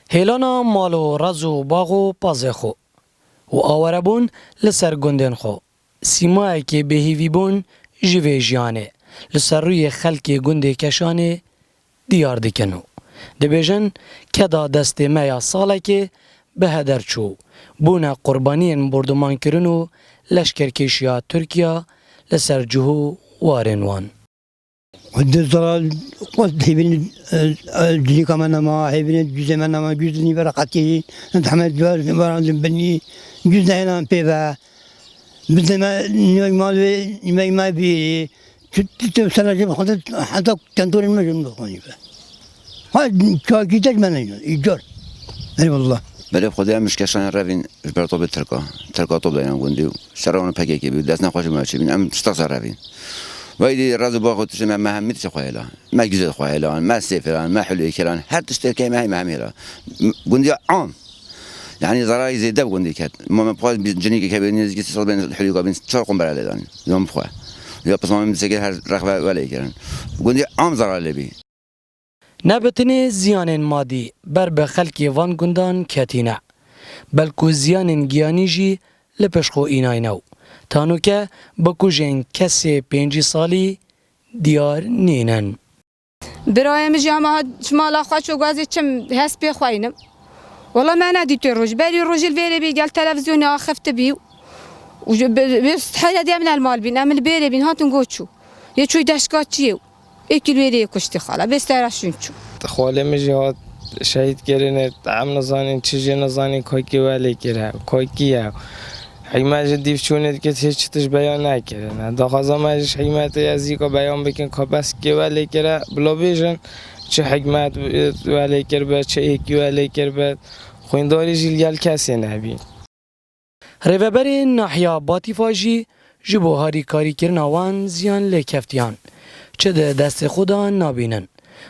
هیلانا مالو رزو باغو پازخو و آوربون لسر گندن خو سیمای که بهیوی بون جوی جیانه لسر روی خلک گنده کشانه دیار دکنو دبیجن کدا دست میا ساله که به هدر چو بونه قربانین بردمان کرنو لشکر کشیا ترکیا لسر جهو وارنوان قد الضلال قد هيبين الجلي كمان ما هيبين الجزء من ما جزء برقتي نتحمل جوار بران بني جزء هنا بيبا بدل ما بي سنة جم حتى تنتظر المجمع بخوني هاد كاكي تجمعنا يجار أي والله بله خدا مش کشان روین بر تو به ترکا تو دارن گندی شرایط پکی که بود دست نخواهش میشه بین ام استقصا روین وایدی رازو باخود شما مهمیت شخوایلا ما جزء خوایلا ما سفران ما حلو کلان هر تشتركي ما هي مهمیلا گندی عام يعني ضرائب زي دب گندی كات ما بخواد جنيك كبير نزكي تصل بين الحلو قابين شرق برا لدان يوم بخواه يا بس ما مسكين هر رخبة ولا كلان گندی عام ضرائب لبي نبتنی زیان مادی بر به خلکی وان گندان کتینه بلکو زیان گیانی جی لپشخو اینای نو تانو که بکوژن کسی 5 سالی دیار نینن برایم جامعه شمال خواهد شو گازی چم هست بی خواهینم والله ما ندیت روز بری روزی ویری بی گل تلویزیون آخفت بیو و بس حالا دیام المال بین امل بری بین هاتون گوچو یه چوی دشکات چیو یکی ویری کشتی خاله بسترشون چو خاله مجهاد شهید کردن عم نزانین چیزی نزانین کاکی ولی کرده کاکیه حیمت دیو چونه که هیچ چیزش بیان نکردن داخل ماش حیمت ازی که بیان بکن که بس کی ولی کرده بلا بیشن چه حکمت ولی کرده چه یکی ولی کرده خوینداری جیل کسی نبی روبر ناحیه باتیفاجی جبوهاری کاری کرنوان زیان لکفتیان چه ده دست خدا نابینن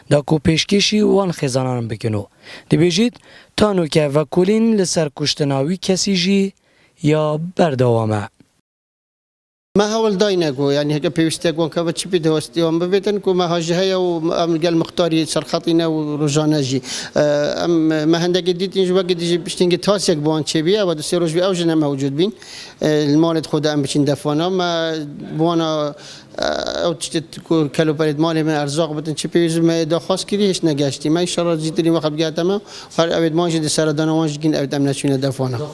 دا کو پیشکشی وان خزانان بکنو دی بیجید تانو که وکولین لسر کشتناوی کسی جی یا بردوامه ما هول دايناكو يعني هكا بيستاكون كذا تشبي دوستيهم ببيتن كو ما هاجها وام قال مختاري سرخطينا ورجاناجي ما هندك جديد نجوا قد يجي بشتنجي تاسيك بوان تشبيه ودو سيروج بي اوجنا موجود بين المولد خدا ام بشين دفانا ما بوانا او تشتت كلو بريد مالي من ارزاق بتن تشبي ما داخاس كدي هيش نگاشتي ما ان شاء الله جيت لي وقت قاتما هر ابد ماجي دي سردان وانجين ابد ام نشونه دفانا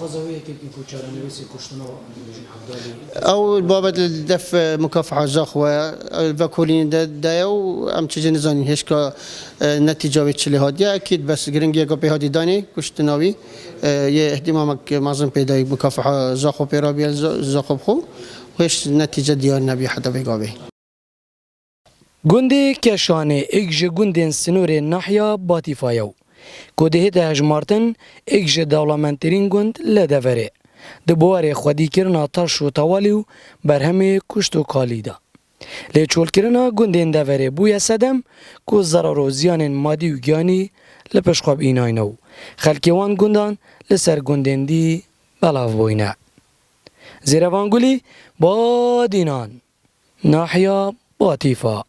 او بابا الدف مكافحة زخوة الفاكولين دايو أم تجي نزاني هيش كا نتيجة ويتشلي هادية أكيد بس جرينجي أجا بهادي داني كشتناوي يه اهتمامك معظم بداية مكافحة زخو بيرابي زخو بخو ويش نتيجة ديار نبي حدا بيجابي گنده کشانه اگج گندن سنور ناحیه باتیفایو کده ده هجمارتن اگج دولمنترین گند لدوره دبواره خودی کرنا ترش و توالیو بر همه کشت و کالی دا. لی چول کرنا گندین دوره بوی سدم که ضرر و زیان مادی و گیانی لپش خواب اینای نو. خلکی وان گندان لسر گندین دی بلاف بوینه. زیر وانگولی با دینان ناحیه باتیفا.